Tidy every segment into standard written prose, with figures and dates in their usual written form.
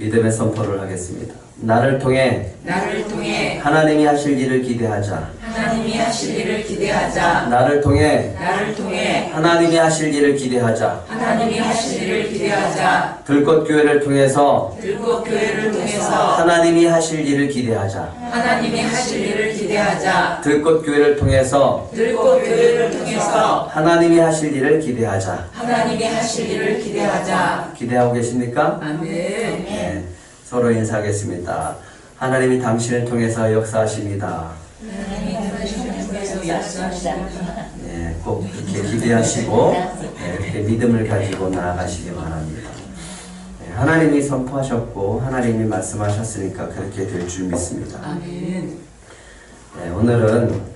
믿음의 선포를 하겠습니다. 나를 통해 하나님이 하실 일을 기대하자. 나를 통해 하나님이 하실 일을 기대하자. 들꽃교회를 통해서 하나님이 하실 일을 기대하자. 들꽃교회를 통해서 하나님이 하실 일을 기대하자. 기대하고 계십니까? 아멘. 네, 서로 인사하겠습니다. 하나님이 당신을 통해서 역사하십니다. 네, 꼭 이렇게 기대하시고 이렇게 믿음을 가지고 나아가시기 바랍니다. 네, 하나님이 선포하셨고 하나님이 말씀하셨으니까 그렇게 될 줄 믿습니다. 아멘. 네, 오늘은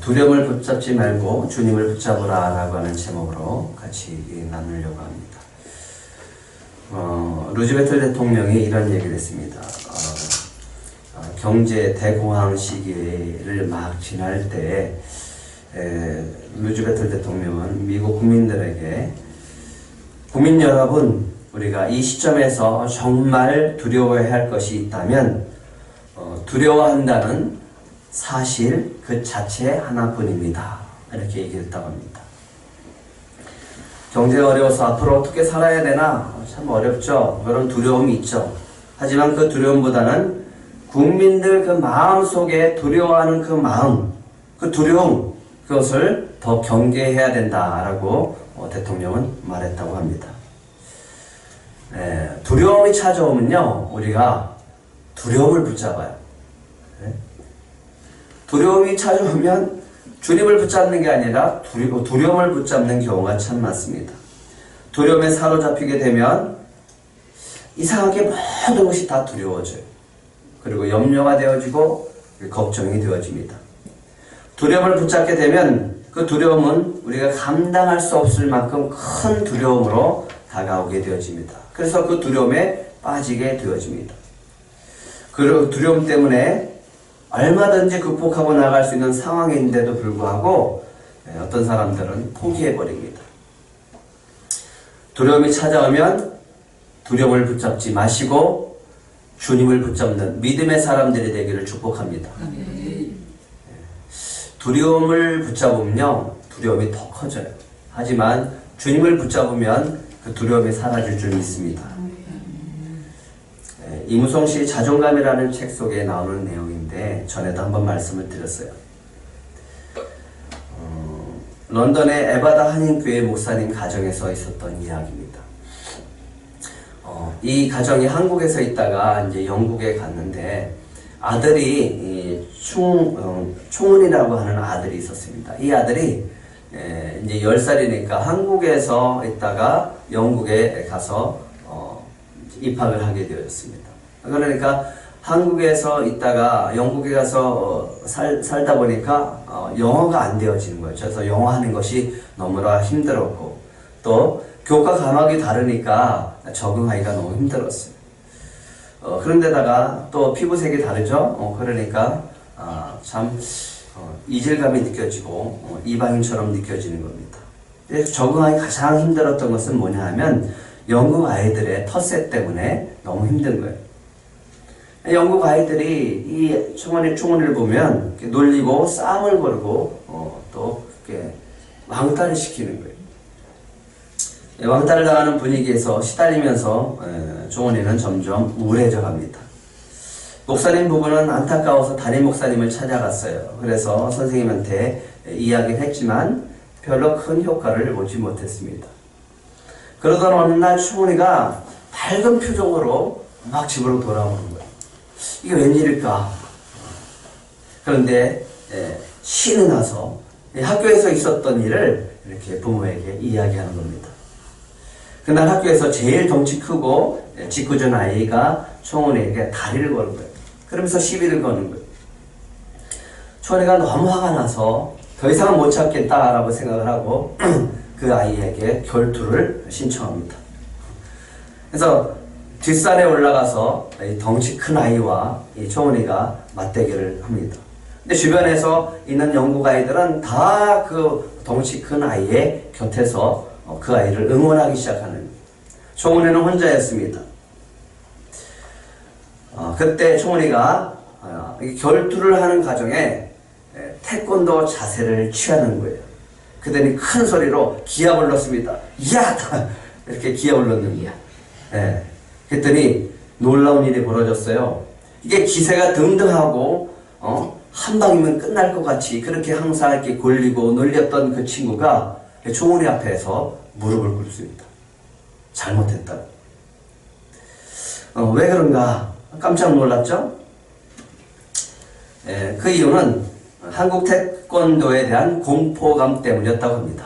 두려움을 붙잡지 말고 주님을 붙잡으라 라고 하는 제목으로 같이 나누려고 합니다. 루즈벨트 대통령이 이런 얘기를 했습니다. 경제 대공황 시기를 막 지날 때 루즈벨트 대통령은 미국 국민들에게 국민 여러분, 우리가 이 시점에서 정말 두려워해야 할 것이 있다면 두려워한다는 사실 그 자체 하나뿐입니다. 이렇게 얘기했다고 합니다. 경제가 어려워서 앞으로 어떻게 살아야 되나 참 어렵죠. 그런 두려움이 있죠. 하지만 그 두려움보다는 국민들 그 마음 속에 두려워하는 그 마음, 그 두려움, 그것을 더 경계해야 된다라고 대통령은 말했다고 합니다. 두려움이 찾아오면요, 우리가 두려움을 붙잡아요. 두려움이 찾아오면 주님을 붙잡는 게 아니라 두려움을 붙잡는 경우가 참 많습니다. 두려움에 사로잡히게 되면 이상하게 모든 것이 다 두려워져요. 그리고 염려가 되어지고 걱정이 되어집니다. 두려움을 붙잡게 되면 그 두려움은 우리가 감당할 수 없을 만큼 큰 두려움으로 다가오게 되어집니다. 그래서 그 두려움에 빠지게 되어집니다. 그 두려움 때문에 얼마든지 극복하고 나갈 수 있는 상황인데도 불구하고 어떤 사람들은 포기해버립니다. 두려움이 찾아오면 두려움을 붙잡지 마시고 주님을 붙잡는 믿음의 사람들이 되기를 축복합니다. 두려움을 붙잡으면요, 두려움이 더 커져요. 하지만 주님을 붙잡으면 그 두려움이 사라질 줄 믿습니다. 이무송 씨의 자존감이라는 책 속에 나오는 내용인데 전에도 한번 말씀을 드렸어요. 런던의 에바다 한인교회 목사님 가정에서 있었던 이야기입니다. 이 가정이 한국에서 있다가 이제 영국에 갔는데 아들이 충은이라고 하는 아들이 있었습니다. 이 아들이 이제 10살이니까 한국에서 있다가 영국에 가서 입학을 하게 되었습니다. 그러니까 한국에서 있다가 영국에 가서 살다 보니까 영어가 안 되어지는 거예요. 그래서 영어 하는 것이 너무나 힘들었고 또 교과 과목이 다르니까 적응하기가 너무 힘들었어요. 그런데다가 또 피부색이 다르죠. 그러니까 참 이질감이 느껴지고 이방인처럼 느껴지는 겁니다. 적응하기 가장 힘들었던 것은 뭐냐 하면 영국 아이들의 텃세 때문에 너무 힘든 거예요. 영국 아이들이 이 충원이를 보면 놀리고 싸움을 걸고 또 이렇게 왕따를 시키는 거예요. 왕따를 당하는 분위기에서 시달리면서 충원이는 점점 우울해져 갑니다. 목사님 부부는 안타까워서 담임 목사님을 찾아갔어요. 그래서 선생님한테 이야기를 했지만 별로 큰 효과를 보지 못했습니다. 그러던 어느 날 충원이가 밝은 표정으로 막 집으로 돌아오는 거예요. 이게 웬일일까? 그런데 신이 나서 학교에서 있었던 일을 이렇게 부모에게 이야기하는 겁니다. 그날 학교에서 제일 덩치 크고 짓궂은 아이가 충원이에게 다리를 거는 거예요. 그러면서 시비를 거는 거예요. 충원이가 너무 화가 나서 더 이상은 못 참겠다라고 생각을 하고 그 아이에게 결투를 신청합니다. 그래서 뒷산에 올라가서 이 덩치 큰 아이와 이 충원이가 맞대결을 합니다. 근데 주변에서 있는 영국 아이들은 다 그 덩치 큰 아이의 곁에서 그 아이를 응원하기 시작하는. 총훈이는 혼자였습니다. 그때 총훈이가 결투를 하는 과정에 태권도 자세를 취하는 거예요. 그더니 큰 소리로 기합을 넣습니다. 야! 이렇게 기합을 넣는 거예요. 예. 그랬더니 놀라운 일이 벌어졌어요. 이게 기세가 등등하고 한 방이면 끝날 것 같이 그렇게 항상 이렇게 골리고 놀렸던 그 친구가 총훈이 앞에서 무릎을 꿇습니다. 잘못했다. 왜 그런가 깜짝 놀랐죠? 그 이유는 한국 태권도에 대한 공포감 때문이었다고 합니다.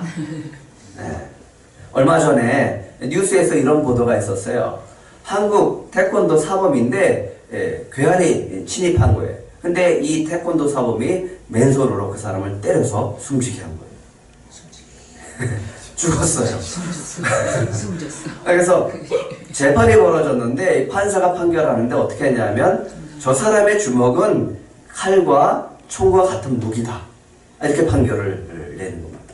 얼마 전에 뉴스에서 이런 보도가 있었어요. 한국 태권도 사범인데 괴한이 침입한 거예요. 근데 이 태권도 사범이 맨손으로 그 사람을 때려서 숨지게 한 거예요. 죽었어요. 그래서 재판이 벌어졌는데 판사가 판결하는데 어떻게 했냐면 저 사람의 주먹은 칼과 총과 같은 무기다. 이렇게 판결을 내는 겁니다.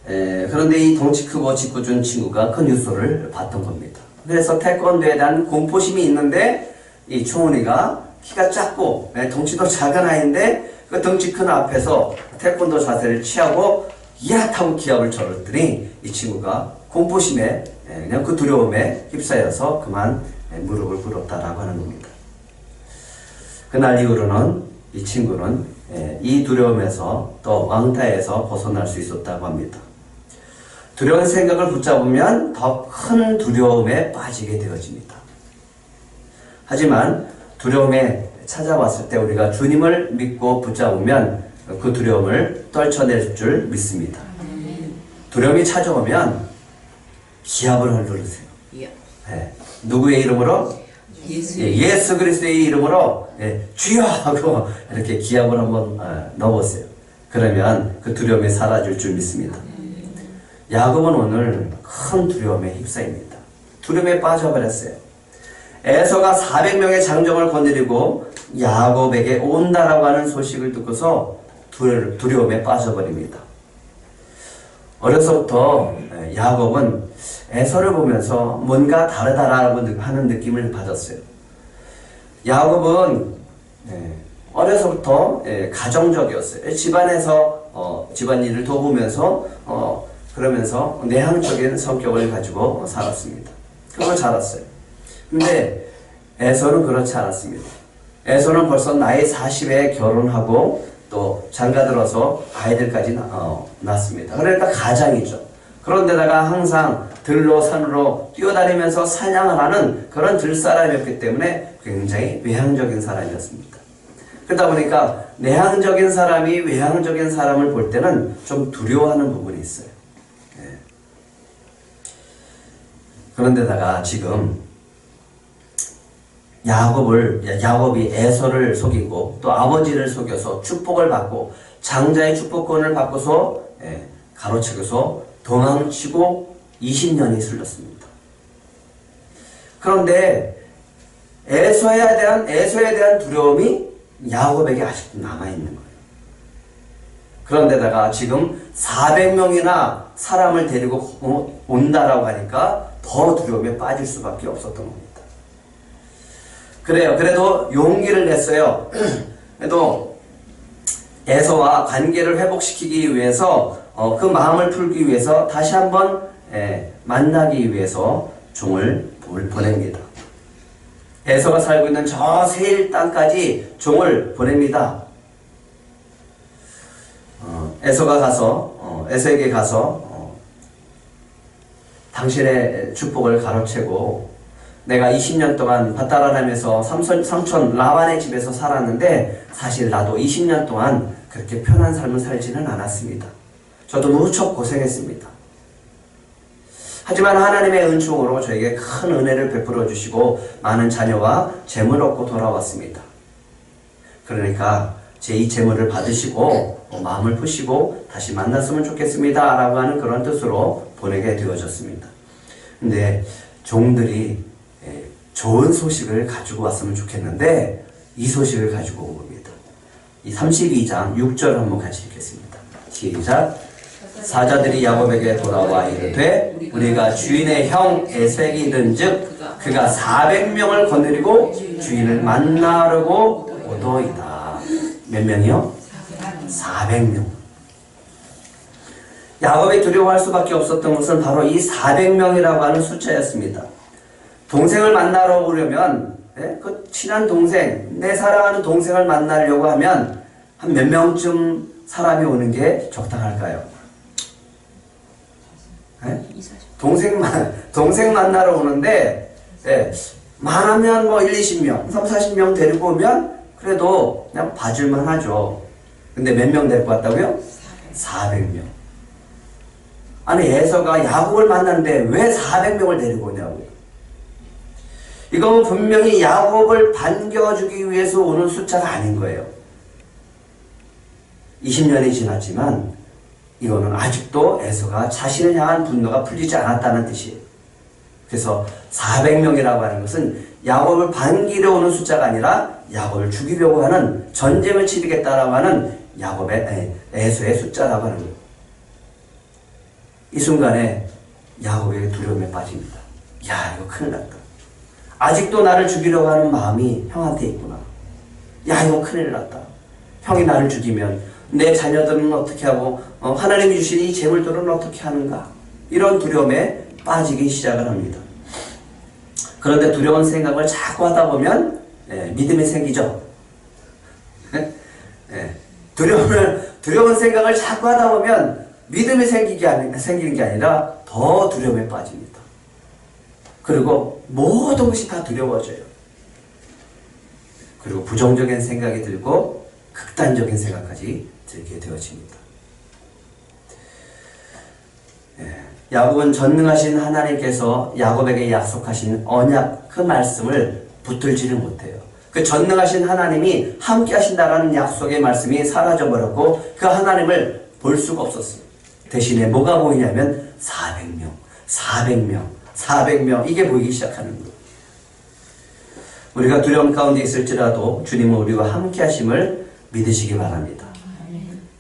그런데 이 덩치 크고 짓궂은 친구가 그 뉴스를 봤던 겁니다. 그래서 태권도에 대한 공포심이 있는데 이 총훈이가 키가 작고 덩치도 작은 아이인데 그 덩치 큰 앞에서 태권도 자세를 취하고 야! 타고 기합을 절었더니 이 친구가 공포심에 그냥 그 두려움에 휩싸여서 그만 무릎을 꿇었다라고 하는 겁니다. 그날 이후로는 이 친구는 이 두려움에서 또 왕따에서 벗어날 수 있었다고 합니다. 두려운 생각을 붙잡으면 더 큰 두려움에 빠지게 되어집니다. 하지만 두려움에 찾아왔을 때 우리가 주님을 믿고 붙잡으면 그 두려움을 떨쳐낼 줄 믿습니다. 두려움이 찾아오면 기합을 헐르세요. 누구의 이름으로? 예수 그리스도의 이름으로 주여 하고 이렇게 기합을 한번 넣어보세요. 그러면 그 두려움이 사라질 줄 믿습니다. 야곱은 오늘 큰 두려움에 휩싸입니다. 두려움에 빠져버렸어요. 에서가 400명의 장정을 거느리고 야곱에게 온다라고 하는 소식을 듣고서 두려움에 빠져버립니다. 어려서부터 야곱은 에서를 보면서 뭔가 다르다라고 하는 느낌을 받았어요. 야곱은 어려서부터 가정적이었어요. 집안에서 집안일을 도우면서 그러면서 내향적인 성격을 가지고 살았습니다. 그걸 잘했어요. 근데 에서는 그렇지 않았습니다. 에서는 벌써 나이 40에 결혼하고 또 장가들어서 아이들까지 낳습니다. 그러니까 가장이죠. 그런데다가 항상 들로 산으로 뛰어다니면서 사냥을 하는 그런 들사람이었기 때문에 굉장히 외향적인 사람이었습니다. 그러다 보니까 내향적인 사람이 외향적인 사람을 볼 때는 좀 두려워하는 부분이 있어요. 그런데다가 지금 야곱이 에서를 속이고 또 아버지를 속여서 축복을 받고 장자의 축복권을 받고서 가로채겨서 도망치고 20년이 흘렀습니다. 그런데 에서에 대한 두려움이 야곱에게 아직도 남아있는 거예요. 그런데다가 지금 400명이나 사람을 데리고 온다라고 하니까 더 두려움에 빠질 수밖에 없었던 겁니다. 그래도 용기를 냈어요. 그래도 에서와 관계를 회복시키기 위해서 그 마음을 풀기 위해서 다시 한번 만나기 위해서 종을 보냅니다. 에서가 살고 있는 저 세일 땅까지 종을 보냅니다. 에서에게 가서 당신의 축복을 가로채고 내가 20년 동안 밭다란하면서 삼촌 라반의 집에서 살았는데 사실 나도 20년 동안 그렇게 편한 삶을 살지는 않았습니다. 저도 무척 고생했습니다. 하지만 하나님의 은총으로 저에게 큰 은혜를 베풀어 주시고 많은 자녀와 재물 얻고 돌아왔습니다. 그러니까 제 이 재물을 받으시고 마음을 푸시고 다시 만났으면 좋겠습니다 라고 하는 그런 뜻으로 보내게 되어졌습니다. 근데 종들이 좋은 소식을 가지고 왔으면 좋겠는데 이 소식을 가지고 온 겁니다. 이 32장 6절 한번 같이 읽겠습니다. 시작. 사자들이 야곱에게 돌아와 이르되 우리가 주인의 형 에색이 이른즉 그가 400명을 거느리고 주인을 만나려고 오더이다. 몇 명이요? 400명. 야곱이 두려워할 수밖에 없었던 것은 바로 이 400명이라고 하는 숫자였습니다. 동생을 만나러 오려면, 그 친한 동생, 내 사랑하는 동생을 만나려고 하면 한 몇 명쯤 사람이 오는 게 적당할까요? 동생 만나러 오는데, 많으면 뭐 1, 20명, 3, 40명 데리고 오면 그래도 그냥 봐줄만 하죠. 근데 몇 명 데리고 왔다고요? 400명. 아니, 에서가 야곱을 만났는데 왜 400명을 데리고 오냐고요. 이건 분명히 야곱을 반겨주기 위해서 오는 숫자가 아닌 거예요. 20년이 지났지만 이거는 아직도 에서가 자신을 향한 분노가 풀리지 않았다는 뜻이에요. 그래서 400명이라고 하는 것은 야곱을 반기려 오는 숫자가 아니라 야곱을 죽이려고 하는, 전쟁을 치르겠다라고 하는 에서의 숫자라고 하는 거예요. 이 순간에 야곱의 두려움에 빠집니다. 야, 이거 큰일 났다. 아직도 나를 죽이려고 하는 마음이 형한테 있구나. 야, 이거 큰일 났다. 형이 나를 죽이면 내 자녀들은 어떻게 하고 하나님이 주신 이 재물들은 어떻게 하는가. 이런 두려움에 빠지기 시작을 합니다. 그런데 두려운 생각을 자꾸 하다 보면 믿음이 생기죠. 두려운 생각을 자꾸 하다 보면 믿음이 생기는 게 아니라 더 두려움에 빠집니다. 그리고 모든 것이 다 두려워져요. 그리고 부정적인 생각이 들고 극단적인 생각까지 들게 되어집니다. 야곱은 전능하신 하나님께서 야곱에게 약속하신 언약, 그 말씀을 붙들지를 못해요. 그 전능하신 하나님이 함께 하신다라는 약속의 말씀이 사라져버렸고 그 하나님을 볼 수가 없었어요. 대신에 뭐가 보이냐면 400명 이게 보이기 시작하는 거예요. 우리가 두려움 가운데 있을지라도 주님은 우리와 함께 하심을 믿으시기 바랍니다.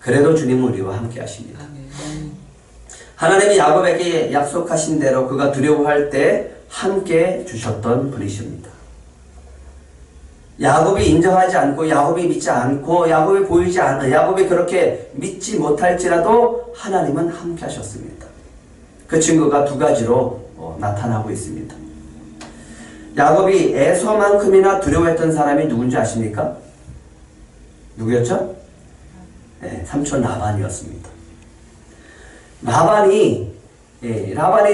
그래도 주님은 우리와 함께 하십니다. 하나님이 야곱에게 약속하신 대로 그가 두려워할 때 함께 주셨던 분이십니다. 야곱이 인정하지 않고, 야곱이 믿지 않고, 야곱이 보이지 않아, 야곱이 그렇게 믿지 못할지라도 하나님은 함께 하셨습니다. 그 증거가 두 가지로 나타나고 있습니다. 야곱이 에서만큼이나 두려워했던 사람이 누군지 아십니까? 누구였죠? 삼촌 라반이었습니다. 라반이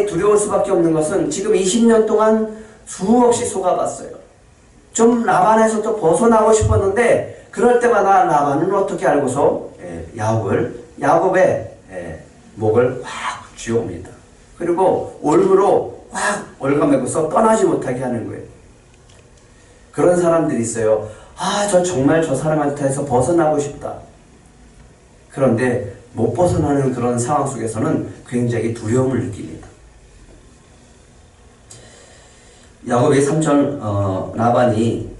두려울 수밖에 없는 것은 지금 20년 동안 수없이 속아봤어요. 좀 라반에서도 벗어나고 싶었는데 그럴 때마다 라반은 어떻게 알고서 야곱의 목을 확 쥐어옵니다. 그리고 올무로 확 올가매고서 떠나지 못하게 하는 거예요. 그런 사람들이 있어요. 저 정말 저 사람한테서 벗어나고 싶다. 그런데 못 벗어나는 그런 상황 속에서는 굉장히 두려움을 느낍니다. 야곱의 삼촌 라반이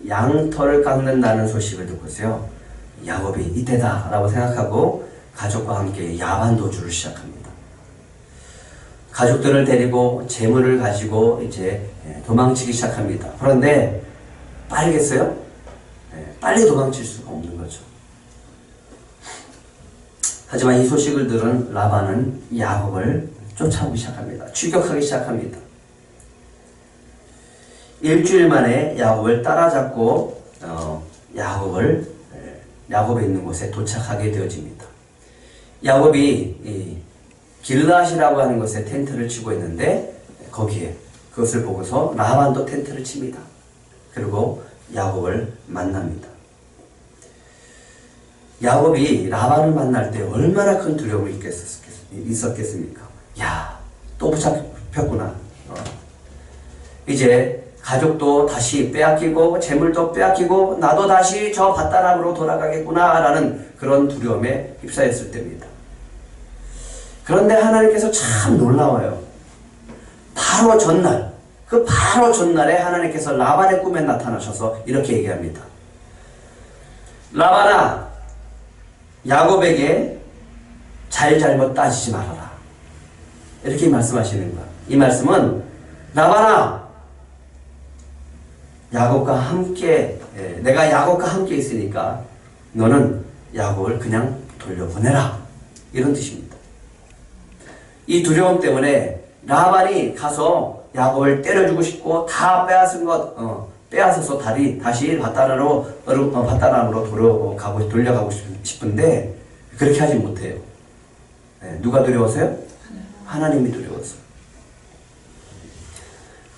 양털을 깎는다는 소식을 듣고서요, 야곱이 이때다 라고 생각하고 가족과 함께 야반 도주를 시작합니다. 가족들을 데리고 재물을 가지고 이제 도망치기 시작합니다. 그런데 빠르겠어요? 빨리 도망칠 수가 없는 거죠. 하지만 이 소식을 들은 라반은 야곱을 쫓아오기 시작합니다. 추격하기 시작합니다. 일주일 만에 야곱을 따라잡고 야곱이 있는 곳에 도착하게 되어집니다. 야곱이 길르앗이라고 하는 곳에 텐트를 치고 있는데 거기에 그것을 보고서 라반도 텐트를 칩니다. 그리고 야곱을 만납니다. 야곱이 라반을 만날 때 얼마나 큰 두려움이 있었겠습니까? 야, 또 붙잡혔구나. 이제 가족도 다시 빼앗기고 재물도 빼앗기고 나도 다시 저 밧다람으로 돌아가겠구나 라는 그런 두려움에 휩싸였을 때입니다. 그런데 하나님께서 참 놀라워요. 바로 전날에 하나님께서 라반의 꿈에 나타나셔서 이렇게 얘기합니다. 라반아, 야곱에게 잘잘못 따지지 말아라. 이렇게 말씀하시는 거야. 이 말씀은 라반아, 야곱과 함께, 내가 야곱과 함께 있으니까 너는 야곱을 그냥 돌려보내라. 이런 뜻입니다. 이 두려움 때문에 라반이 가서 야곱을 때려주고 싶고 다 빼앗은 것, 빼앗아서 다시 바다나로 돌려가고 싶은데 그렇게 하지 못해요. 누가 두려워서요? 하나님이 두려워서.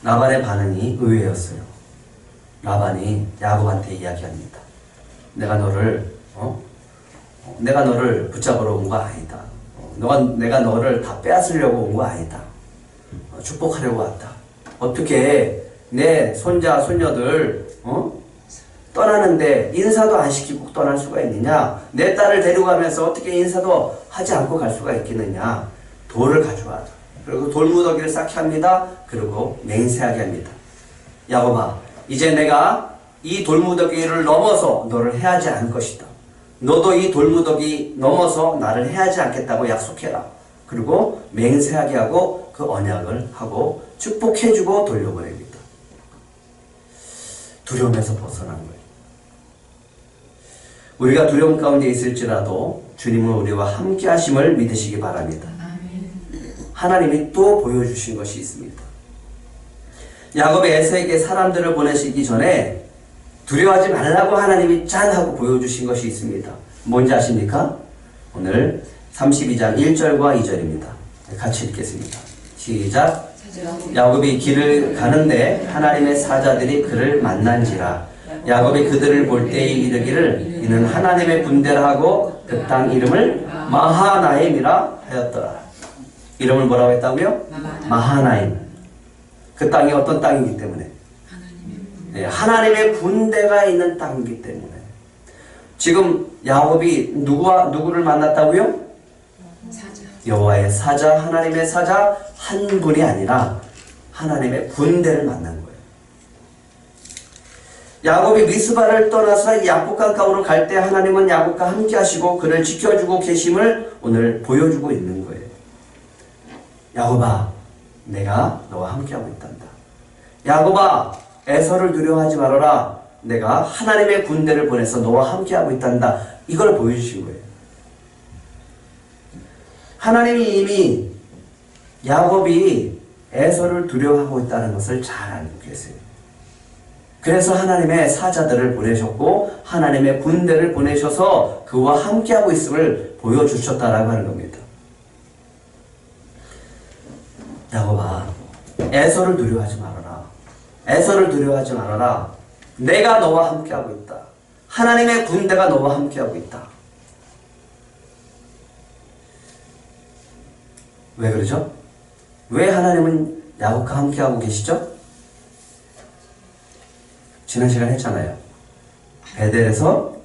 라반의 반응이 의외였어요. 라반이 야곱한테 이야기합니다. 내가 너를 붙잡으러 온 거 아니다. 내가 너를 다 빼앗으려고 온 거 아니다. 축복하려고 왔다. 어떻게 내 손자, 손녀들, 떠나는데 인사도 안 시키고 떠날 수가 있느냐? 내 딸을 데려가면서 어떻게 인사도 하지 않고 갈 수가 있겠느냐? 돌을 가져와. 그리고 돌무더기를 쌓게 합니다. 그리고 맹세하게 합니다. 야곱아, 이제 내가 이 돌무더기를 넘어서 너를 해하지 않을 것이다. 너도 이 돌무더기 넘어서 나를 해하지 않겠다고 약속해라. 그리고 맹세하게 하고 그 언약을 하고 축복해주고 돌려보냅니다. 두려움에서 벗어난 거예요. 우리가 두려움 가운데 있을지라도 주님은 우리와 함께 하심을 믿으시기 바랍니다. 하나님이 또 보여주신 것이 있습니다. 야곱이 에서에게 사람들을 보내시기 전에 두려워하지 말라고 하나님이 짠 하고 보여주신 것이 있습니다. 뭔지 아십니까? 오늘 32장 1절과 2절입니다. 같이 읽겠습니다. 시작. 야곱이 길을 가는데 하나님의 사자들이 그를 만난지라. 야곱이 그들을 볼 때에 이르기를 이는 하나님의 군대라 하고 그 땅 이름을 마하나임이라 하였더라. 이름을 뭐라고 했다고요? 마하나임. 그 땅이 어떤 땅이기 때문에? 하나님의 군대가 있는 땅이기 때문에. 지금 야곱이 누구를 만났다고요? 여호와의 사자, 하나님의 사자 한 분이 아니라 하나님의 군대를 만난 거예요. 야곱이 미스바를 떠나서 야복강 강으로 갈 때 하나님은 야곱과 함께 하시고 그를 지켜주고 계심을 오늘 보여주고 있는 거예요. 야곱아, 내가 너와 함께하고 있단다. 야곱아, 에서를 두려워하지 말아라. 내가 하나님의 군대를 보내서 너와 함께하고 있단다. 이걸 보여주신 거예요. 하나님이 이미 야곱이 에서를 두려워하고 있다는 것을 잘 알고 계세요. 그래서 하나님의 사자들을 보내셨고 하나님의 군대를 보내셔서 그와 함께하고 있음을 보여주셨다라고 하는 겁니다. 야곱아, 에서를 두려워하지 말아라. 에서를 두려워하지 말아라. 내가 너와 함께하고 있다. 하나님의 군대가 너와 함께하고 있다. 왜 그러죠? 왜 하나님은 야곱과 함께하고 계시죠? 지난 시간에 했잖아요. 베델에서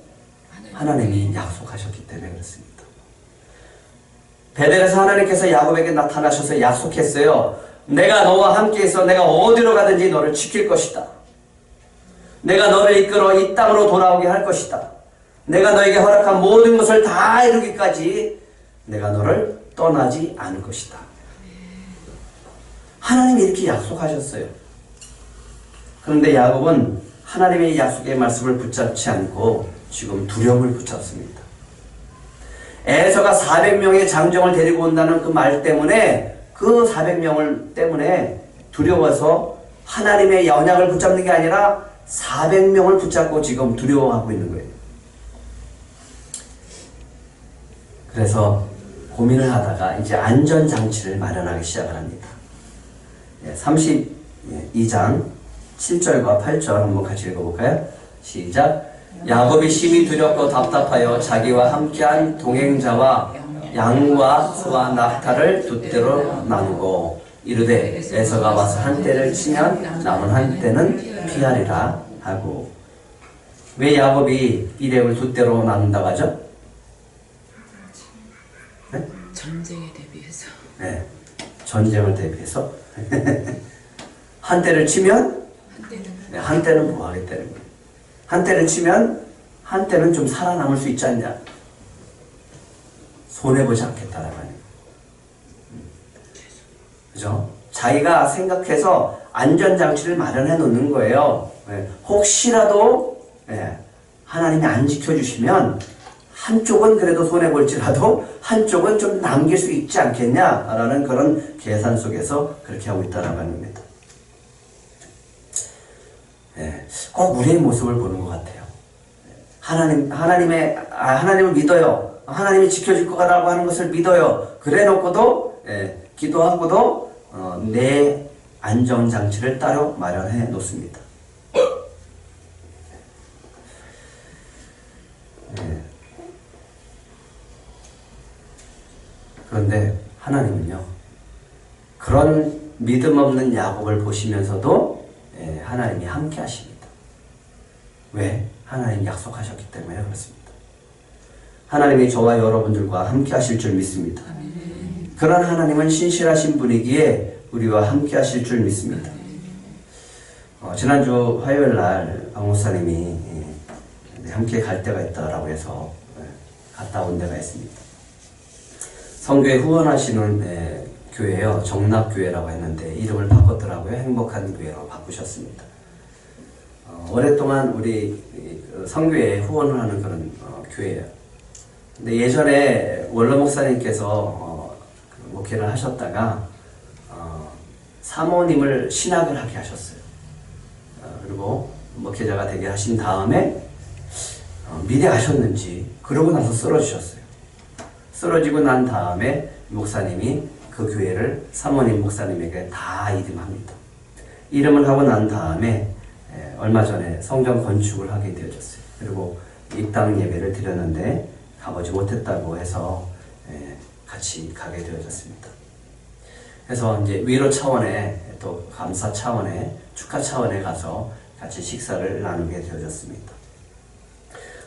하나님이 약속하셨기 때문에 그렇습니다. 베델에서 하나님께서 야곱에게 나타나셔서 약속했어요. 내가 너와 함께해서 내가 어디로 가든지 너를 지킬 것이다. 내가 너를 이끌어 이 땅으로 돌아오게 할 것이다. 내가 너에게 허락한 모든 것을 다 이루기까지 내가 너를 떠나지 않을 것이다. 하나님이 이렇게 약속하셨어요. 그런데 야곱은 하나님의 약속의 말씀을 붙잡지 않고 지금 두려움을 붙잡습니다. 에서가 400명의 장정을 데리고 온다는 그 말 때문에 그 400명을 때문에 두려워서 하나님의 언약을 붙잡는 게 아니라 400명을 붙잡고 지금 두려워하고 있는 거예요. 그래서 고민을 하다가 이제 안전장치를 마련하기 시작을 합니다. 32장 7절과 8절 한번 같이 읽어볼까요? 시작. 야곱이 심히 두렵고 답답하여 자기와 함께한 동행자와 양과 소와 낙타를 두 떼로 나누고 이르되 에서가 와서 한 떼를 치면 남은 한 떼는 피하리라 하고. 왜 야곱이 이렉을 두 떼로 나눈다고 하죠? 네? 전쟁에 대비해서. 네, 전쟁을 대비해서 한 떼를 치면 한 떼는 뭐 하겠다는 거예요. 한 떼를 치면 한때는 좀 살아남을 수 있지 않냐? 손해보지 않겠다라고 하는 거예요. 그죠? 자기가 생각해서 안전장치를 마련해 놓는 거예요. 혹시라도 하나님이 안 지켜주시면 한쪽은 그래도 손해볼지라도 한쪽은 좀 남길 수 있지 않겠냐라는 그런 계산 속에서 그렇게 하고 있다라고 합니다. 꼭 우리의 모습을 보는 것 같아요. 하나님을 믿어요. 하나님이 지켜줄 거라고 하는 것을 믿어요. 그래 놓고도, 기도하고도, 내 안전장치를 따로 마련해 놓습니다. 그런데 하나님은요, 그런 믿음 없는 야곱을 보시면서도 하나님이 함께 하십니다. 왜? 하나님이 약속하셨기 때문에 그렇습니다. 하나님이 저와 여러분들과 함께 하실 줄 믿습니다. 그런 하나님은 신실하신 분이기에 우리와 함께 하실 줄 믿습니다. 지난주 화요일 날 박 목사님이 함께 갈 데가 있다라고 해서 갔다 온 데가 있습니다. 성교에 후원하시는 교회요, 정락교회라고 했는데 이름을 바꿨더라고요. 행복한 교회로 바꾸셨습니다. 오랫동안 우리 성교에 후원을 하는 그런 교회예요. 근데 예전에 원로 목사님께서 목회를 하셨다가 사모님을 신학을 하게 하셨어요. 그리고 목회자가 되게 하신 다음에 미리 아셨는지 그러고 나서 쓰러지셨어요. 쓰러지고 난 다음에 목사님이 그 교회를 사모님 목사님에게 다 이름합니다. 이름을 하고 난 다음에 얼마 전에 성전 건축을 하게 되어졌어요. 그리고 입당 예배를 드렸는데 가보지 못했다고 해서 같이 가게 되어졌습니다. 그래서 이제 위로 차원에 또 감사 차원에 축하 차원에 가서 같이 식사를 나누게 되어졌습니다.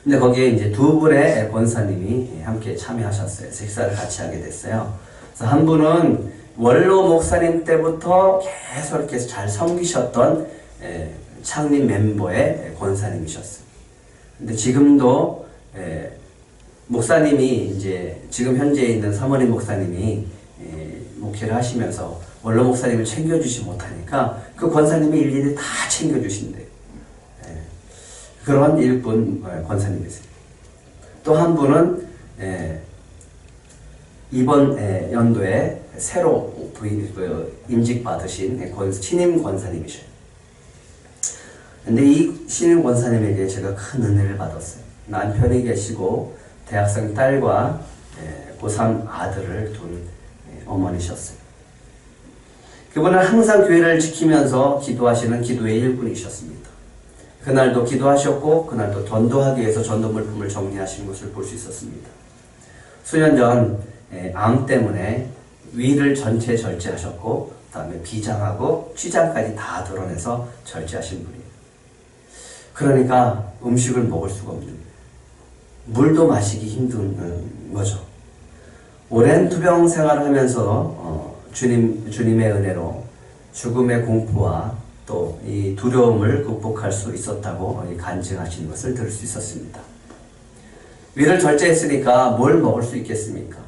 근데 거기에 이제 두 분의 권사님이 함께 참여하셨어요. 식사를 같이 하게 됐어요. 그래서 한 분은 원로 목사님 때부터 계속 이렇게 잘 섬기셨던 창립 멤버의 권사님이셨어요. 근데 지금도 목사님이 이제 지금 현재 있는 사모님 목사님이 목회를 하시면서 원로 목사님을 챙겨주지 못하니까 그 권사님이 일일이 다 챙겨주신대요. 그런 일꾼 권사님이세요. 또 한 분은 이번 연도에 새로 임직받으신 신임 권사님이셔요. 근데 이 신임 권사님에게 제가 큰 은혜를 받았어요. 남편이 계시고 대학생 딸과 고3 아들을 둔 어머니셨어요. 그분은 항상 교회를 지키면서 기도하시는 기도의 일꾼이셨습니다. 그날도 기도하셨고 그날도 전도하기 위해서 전도 물품을 정리하시는 것을 볼 수 있었습니다. 수년 전 암 때문에 위를 전체 절제하셨고 그 다음에 비장하고 취장까지 다 드러내서 절제하신 분이에요. 그러니까 음식을 먹을 수가 없는, 물도 마시기 힘든 거죠. 오랜 투병 생활을 하면서 주님의 은혜로 죽음의 공포와 또 이 두려움을 극복할 수 있었다고 간증하시는 것을 들을 수 있었습니다. 위를 절제했으니까 뭘 먹을 수 있겠습니까?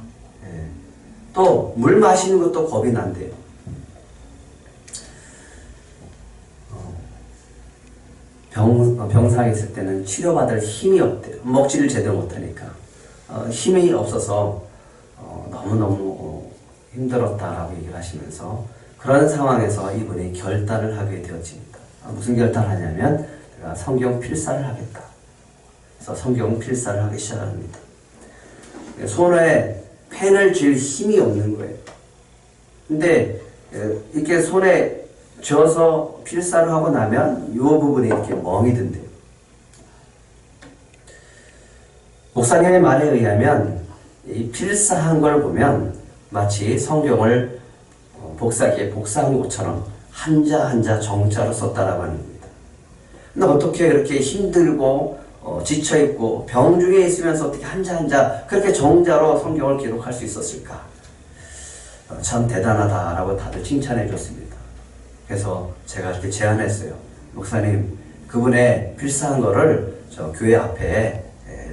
또 물 마시는 것도 겁이 난대요. 병상에 있을 때는 치료받을 힘이 없대요. 먹지를 제대로 못하니까 힘이 없어서 너무너무 힘들었다라고 얘기를 하시면서 그런 상황에서 이분이 결단을 하게 되어집니다. 무슨 결단을 하냐면 내가 성경 필사를 하겠다. 그래서 성경 필사를 하기 시작합니다. 손에 펜을 쥘 힘이 없는 거예요. 근데 이렇게 손에 쥐어서 필사를 하고 나면 이 부분이 이렇게 멍이 든대요. 목사님의 말에 의하면 이 필사한 걸 보면 마치 성경을 복사기에 복사한 것처럼 한자 한자 정자로 썼다라고 합니다. 근데 어떻게 그렇게 힘들고 지쳐있고 병 중에 있으면서 어떻게 한자 한자 그렇게 정자로 성경을 기록할 수 있었을까? 참 대단하다라고 다들 칭찬해 줬습니다. 그래서 제가 이렇게 제안했어요. 목사님, 그분의 필사한 거를 저 교회 앞에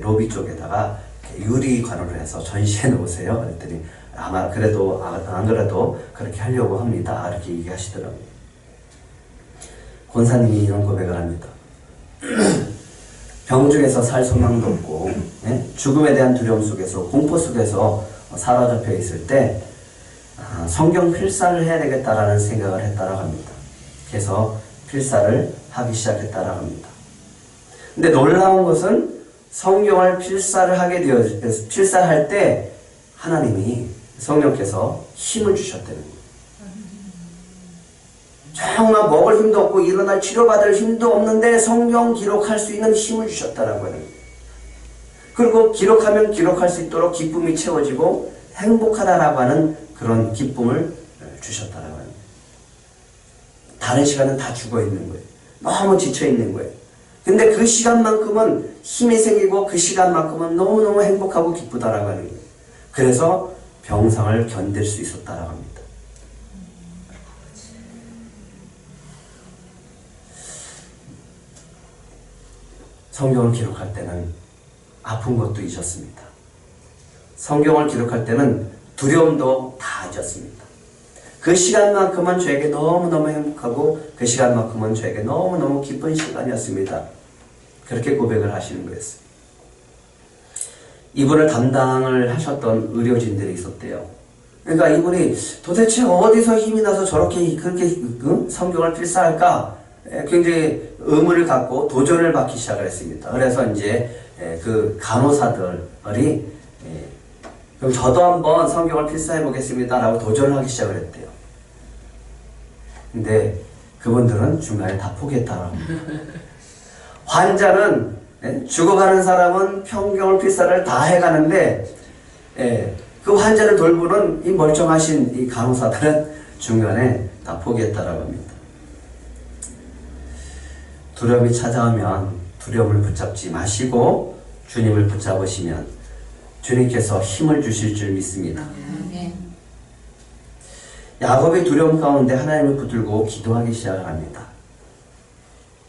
로비 쪽에다가 유리관으로 해서 전시해 놓으세요. 그랬더니 아마 그래도 안 그래도 그렇게 하려고 합니다. 이렇게 얘기하시더라고요. 권사님이 이런 고백을 합니다. 병중에서 살 소망도 없고 죽음에 대한 두려움 속에서 공포 속에서 사로잡혀 있을 때 성경 필사를 해야 되겠다라는 생각을 했다라고 합니다. 그래서 필사를 하기 시작했다라고 합니다. 근데 놀라운 것은 성경을 필사할 때 하나님이 성령께서 힘을 주셨다는 거예요. 정말 먹을 힘도 없고 일어날 치료받을 힘도 없는데 성경 기록할 수 있는 힘을 주셨다라고 하는 거예요. 그리고 기록하면 기록할 수 있도록 기쁨이 채워지고 행복하다라고 하는 그런 기쁨을 주셨다라고 하는 거예요. 다른 시간은 다 죽어 있는 거예요. 너무 지쳐 있는 거예요. 근데 그 시간만큼은 힘이 생기고 그 시간만큼은 너무너무 행복하고 기쁘다라고 하는 거예요. 그래서 병상을 견딜 수 있었다라고 합니다. 성경을 기록할 때는 아픈 것도 잊었습니다. 성경을 기록할 때는 두려움도 다 잊었습니다. 그 시간만큼은 저에게 너무너무 행복하고 그 시간만큼은 저에게 너무너무 기쁜 시간이었습니다. 그렇게 고백을 하시는 거였어요. 이분을 담당을 하셨던 의료진들이 있었대요. 그러니까 이분이 도대체 어디서 힘이 나서 저렇게 그렇게 성경을 필사할까? 굉장히 의문을 갖고 도전을 받기 시작을 했습니다. 그래서 이제 그 간호사들이 그럼 저도 한번 성경을 필사해 보겠습니다 라고 도전을 하기 시작을 했대요. 근데 그분들은 중간에 다 포기했다고 합니다. 환자는 죽어가는 사람은 성경을 필사를 다 해가는데 그 환자를 돌보는 이 멀쩡하신 이 간호사들은 중간에 다 포기했다라고 합니다. 두려움이 찾아오면 두려움을 붙잡지 마시고 주님을 붙잡으시면 주님께서 힘을 주실 줄 믿습니다. 야곱이 두려움 가운데 하나님을 붙들고 기도하기 시작을 합니다.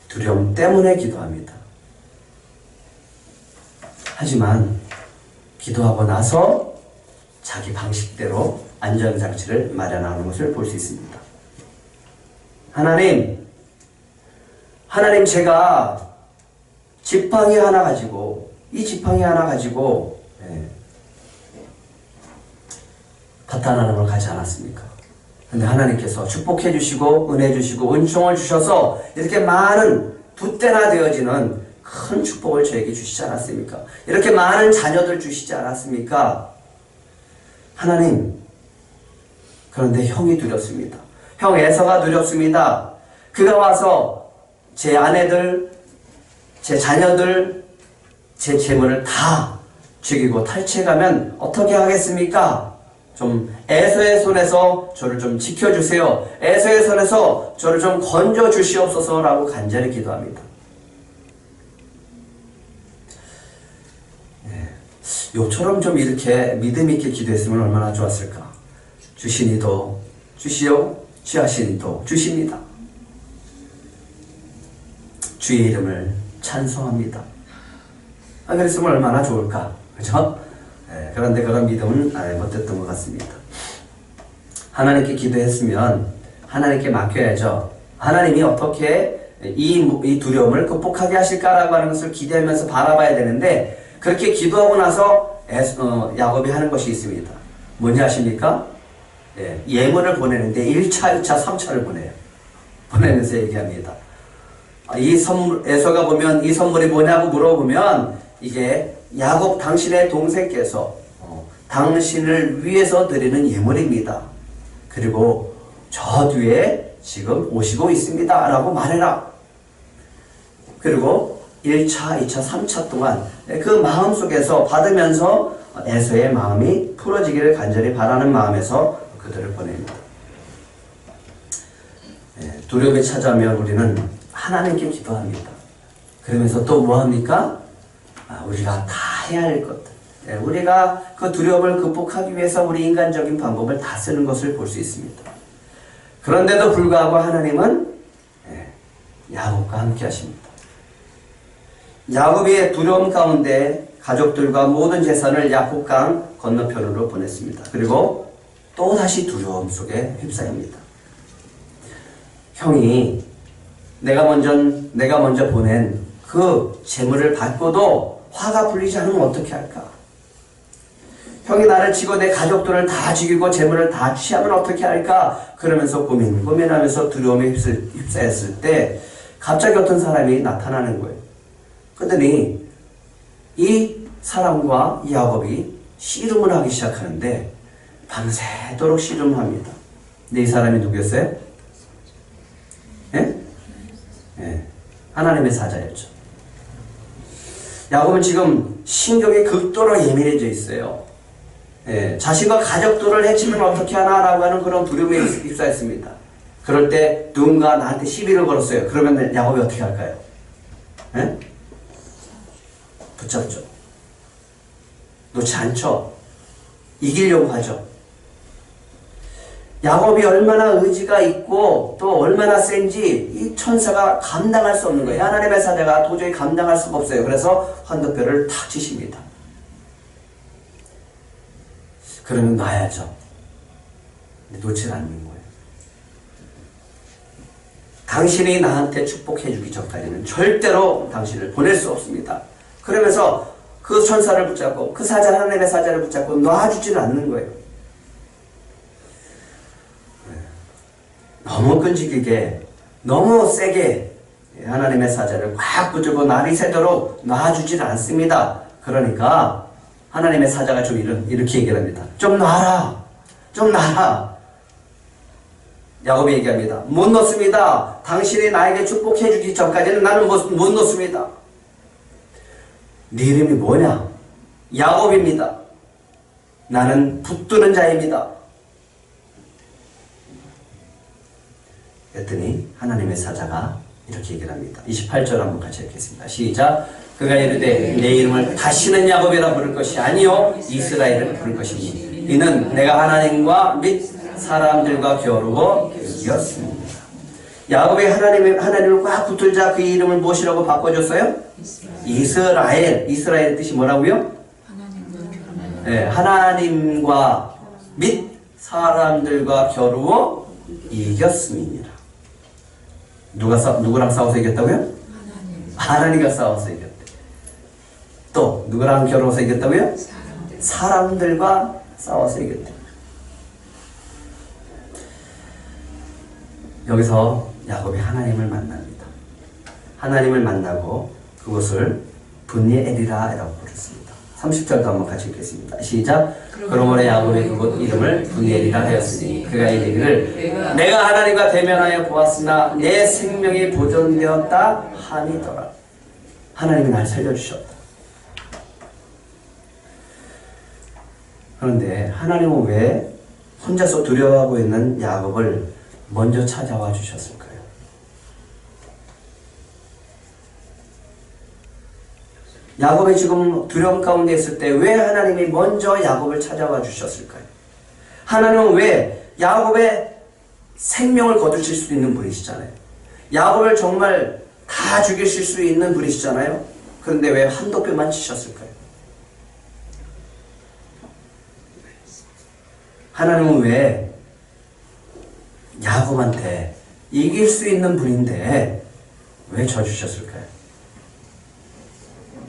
두려움 때문에 기도합니다. 하지만 기도하고 나서 자기 방식대로 안전장치를 마련하는 것을 볼 수 있습니다. 하나님 제가 지팡이 하나 가지고 나타나는 걸 가지 않았습니까? 근데 하나님께서 축복해 주시고 은혜 주시고 은총을 주셔서 이렇게 많은 붓대나 되어지는 큰 축복을 저에게 주시지 않았습니까? 이렇게 많은 자녀들 주시지 않았습니까? 하나님, 그런데 형이 두렵습니다. 형 에서가 두렵습니다. 그가 와서 제 아내들, 제 자녀들, 제 재물을 다 죽이고 탈취해가면 어떻게 하겠습니까? 좀 에서의 손에서 저를 좀 지켜주세요. 에서의 손에서 저를 좀 건져 주시옵소서라고 간절히 기도합니다. 요처럼 좀 이렇게 믿음 있게 기도했으면 얼마나 좋았을까. 주시니도 주시오, 취하시니도 주십니다. 주의 이름을 찬송합니다. 그랬으면 얼마나 좋을까, 그죠? 그런데 그런 믿음은 못했던 것 같습니다. 하나님께 기도했으면 하나님께 맡겨야죠. 하나님이 어떻게 이 두려움을 극복하게 하실까라고 하는 것을 기대하면서 바라봐야 되는데, 그렇게 기도하고 나서 야곱이 하는 것이 있습니다. 뭔지 아십니까? 예물을 보내는데 1차, 2차, 3차를 보내요. 보내면서 얘기합니다. 이 선물, 에서가 보면 이 선물이 뭐냐고 물어보면 이게 야곱 당신의 동생께서 당신을 위해서 드리는 예물입니다. 그리고 저 뒤에 지금 오시고 있습니다 라고 말해라. 그리고 1차, 2차, 3차 동안 그 마음 속에서 받으면서 에서의 마음이 풀어지기를 간절히 바라는 마음에서 그들을 보냅니다. 두려움이 찾아오면 우리는 하나님께 기도합니다. 그러면서 또 뭐합니까? 우리가 다 해야 할 것들, 우리가 그 두려움을 극복하기 위해서 우리 인간적인 방법을 다 쓰는 것을 볼 수 있습니다. 그런데도 불구하고 하나님은 야곱과 함께 하십니다. 야곱의 두려움 가운데 가족들과 모든 재산을 야복강 건너편으로 보냈습니다. 그리고 또다시 두려움 속에 휩싸입니다. 형이 내가 먼저 보낸 그 재물을 받고도 화가 풀리지 않으면 어떻게 할까? 형이 나를 치고 내 가족들을 다 죽이고 재물을 다 취하면 어떻게 할까? 그러면서 고민하면서 두려움에 휩싸였을 때 갑자기 어떤 사람이 나타나는 거예요. 그러더니 이 사람과 야곱이 씨름을 하기 시작하는데 밤새도록 씨름을 합니다. 근데 이 사람이 누구였어요? 예? 예. 하나님의 사자였죠. 야곱은 지금 신경이 극도로 예민해져 있어요. 예. 자신과 가족들을 해치면 어떻게 하나라고 하는 그런 두려움에 휩싸였습니다. 그럴 때 누군가 나한테 시비를 걸었어요. 그러면 야곱이 어떻게 할까요? 예? 붙잡죠. 놓지 않죠. 이기려고 하죠. 야곱이 얼마나 의지가 있고 또 얼마나 센지 이 천사가 감당할 수 없는 거예요. 하나님의 사자가 도저히 감당할 수가 없어요. 그래서 환도뼈를 탁 치십니다. 그러면 놔야죠. 근데 놓지 않는 거예요. 당신이 나한테 축복해 주기 전까지는 절대로 당신을 보낼 수 없습니다. 그러면서 그 천사를 붙잡고 그 사자 하나님의 사자를 붙잡고 놔주지는 않는 거예요. 너무 끈질기게 너무 세게 하나님의 사자를 꽉 붙잡고 날이 새도록 놔주지는 않습니다. 그러니까 하나님의 사자가 좀 이렇게 얘기를 합니다. 좀 놔라. 좀 놔라. 야곱이 얘기합니다. 못 놓습니다. 당신이 나에게 축복해 주기 전까지는 나는 못 놓습니다. 네 이름이 뭐냐? 야곱입니다. 나는 붙드는 자입니다. 그랬더니 하나님의 사자가 이렇게 얘기를 합니다. 28절 한번 같이 읽겠습니다. 시작. 그가 이르되 내 이름을 다시는 야곱이라 부를 것이 아니요 이스라엘을 부를 것이니 이는 내가 하나님과 및 사람들과 겨루고 이겼습니다. 야곱이 하나님을 꽉 붙들자 그 이름을 무엇이라고 바꿔줬어요? 이스라엘. 이스라엘의 뜻이 뭐라고요? 네, 하나님과 및 사람들과 겨루어 이겼음이니라. 누구랑 싸워서 이겼다고요? 하나님과 싸워서 이겼대. 또 누구랑 겨루어서 이겼다고요? 사람들과 싸워서 이겼대. 여기서 야곱이 하나님을 만납니다. 하나님을 만나고 그것을 분이엘이라고 부르습니다. 30절도 한번 같이 읽겠습니다. 시작. 그러므로 야곱의 그곳 이름을 분이엘이라 하였으니 그가 이르기를 내가 하나님과 대면하여 보았으나 내 생명이 보존되었다 함이더라. 하나님이 날 살려주셨다. 그런데 하나님은 왜 혼자서 두려워하고 있는 야곱을 먼저 찾아와 주셨을까요? 야곱이 지금 두려움 가운데 있을 때 왜 하나님이 먼저 야곱을 찾아와 주셨을까요? 하나님은 왜 야곱의 생명을 거두실 수 있는 분이시잖아요. 야곱을 정말 다 죽이실 수 있는 분이시잖아요. 그런데 왜 한도뼈만 치셨을까요? 하나님은 왜 야곱한테 이길 수 있는 분인데 왜 져주셨을까요?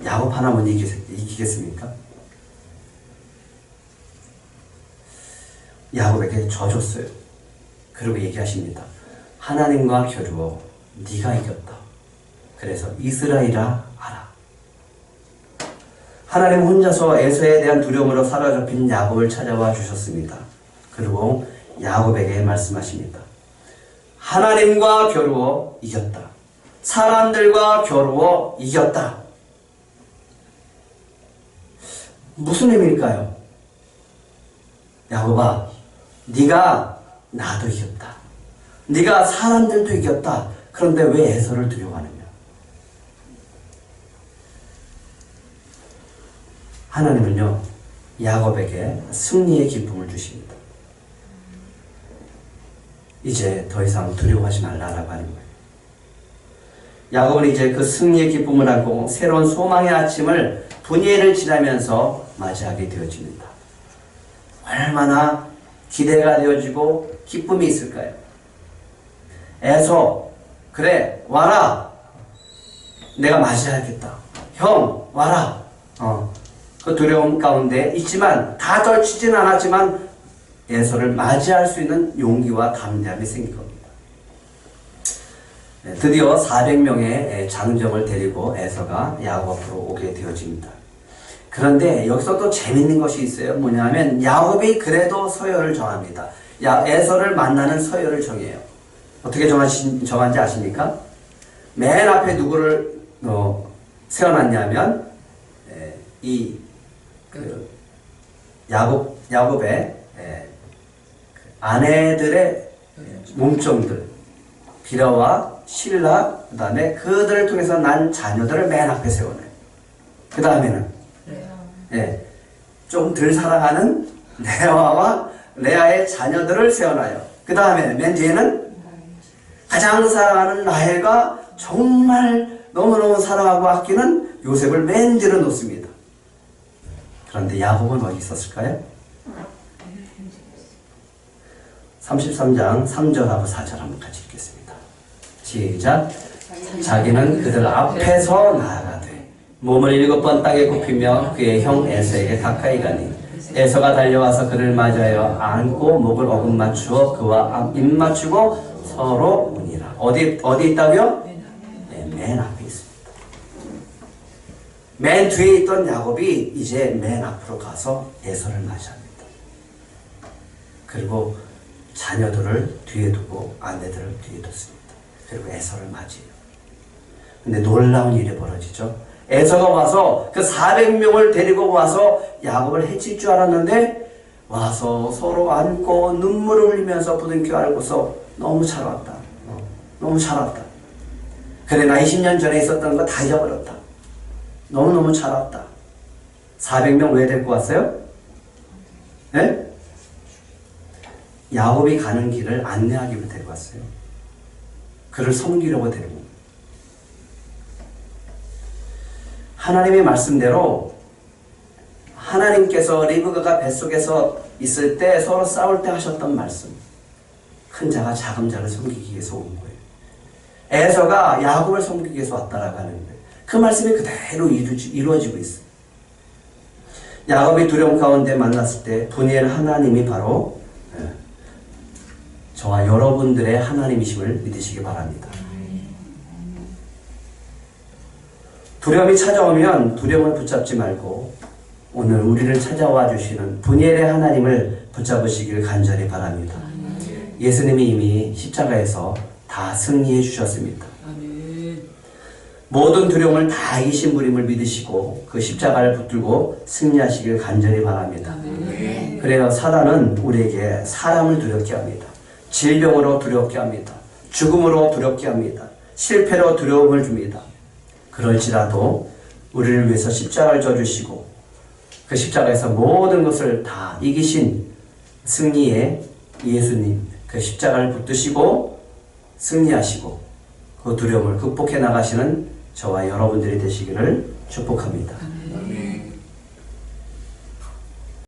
야곱 하나만 이기겠습니까? 야곱에게 져줬어요. 그리고 얘기하십니다. 하나님과 겨루어 네가 이겼다. 그래서 이스라엘아 알아. 하나님 혼자서 에서에 대한 두려움으로 사로잡힌 야곱을 찾아와 주셨습니다. 그리고 야곱에게 말씀하십니다. 하나님과 겨루어 이겼다. 사람들과 겨루어 이겼다. 무슨 의미일까요? 야곱아, 네가 나도 이겼다. 네가 사람들도 이겼다. 그런데 왜 에서를 두려워하느냐? 하나님은요, 야곱에게 승리의 기쁨을 주십니다. 이제 더 이상 두려워하지 말라라고 하는 거예요. 야곱은 이제 그 승리의 기쁨을 안고 새로운 소망의 아침을 분이엘을 지나면서 맞이하게 되어집니다. 얼마나 기대가 되어지고 기쁨이 있을까요? 에서 그래 와라, 내가 맞이하겠다. 형 와라. 그 두려움 가운데 있지만 다 떨치진 않았지만 에서를 맞이할 수 있는 용기와 담대함이 생긴 겁니다. 드디어 400명의 장정을 데리고 에서가 야곱 앞으로 오게 되어집니다. 그런데 여기서 또 재밌는 것이 있어요. 뭐냐면 야곱이 그래도 서열을 정합니다. 에서를 만나는 서열을 정해요. 어떻게 정한지 아십니까? 맨 앞에 누구를 세워놨냐면 야곱의 아내들의 몸종들, 비라와 실라, 그 다음에 그들을 통해서 난 자녀들을 맨 앞에 세워놔요. 그 다음에는 좀 덜 사랑하는 레아의 자녀들을 세워놔요. 그 다음에 맨 뒤에는 가장 사랑하는 라헬과 정말 너무너무 사랑하고 아끼는 요셉을 맨 뒤로 놓습니다. 그런데 야곱은 어디 있었을까요? 33장 3절하고 4절 한번 같이 읽겠습니다. 시작. 자기는 그들 앞에서 나아가되 몸을 7번 땅에 굽히며 그의 형 에서에게 가까이 가니 에서가 달려와서 그를 맞아요 안고 목을 어금 맞추어 그와 입 맞추고 서로 우니라. 어디 있다고요? 네, 맨 앞에 있습니다. 맨 뒤에 있던 야곱이 이제 맨 앞으로 가서 에서를 맞이합니다. 그리고 자녀들을 뒤에 두고 아내들을 뒤에 뒀습니다. 그리고 에서를 맞이해요. 근데 놀라운 일이 벌어지죠. 에서가 와서 그 400명을 데리고 와서 야곱을 해칠 줄 알았는데 와서 서로 안고 눈물을 흘리면서 부둥켜 안고서 너무 잘 왔다. 너무 잘 왔다. 그래 나 20년 전에 있었던 거 다 잊어버렸다. 너무너무 잘 왔다. 400명 왜 데리고 왔어요? 네? 야곱이 가는 길을 안내하기 위해 데리고 왔어요. 그를 섬기려고 데리고. 하나님의 말씀대로 하나님께서 리브가가 뱃속에서 있을 때 서로 싸울 때 하셨던 말씀. 큰 자가 작은 자를 섬기기 위해서 온 거예요. 에서가 야곱을 섬기기 위해서 왔다라고 하는 거예요. 그 말씀이 그대로 이루어지고 있어요. 야곱이 두려움 가운데 만났을 때 분이엘 하나님이 바로 저와 여러분들의 하나님이심을 믿으시기 바랍니다. 두려움이 찾아오면 두려움을 붙잡지 말고 오늘 우리를 찾아와 주시는 분이엘의 하나님을 붙잡으시길 간절히 바랍니다. 예수님이 이미 십자가에서 다 승리해 주셨습니다. 모든 두려움을 다 이기신 분임을 믿으시고 그 십자가를 붙들고 승리하시길 간절히 바랍니다. 그래요. 사단은 우리에게 사람을 두렵게 합니다. 질병으로 두렵게 합니다. 죽음으로 두렵게 합니다. 실패로 두려움을 줍니다. 그럴지라도 우리를 위해서 십자가를 져주시고 그 십자가에서 모든 것을 다 이기신 승리의 예수님, 그 십자가를 붙드시고 승리하시고 그 두려움을 극복해 나가시는 저와 여러분들이 되시기를 축복합니다.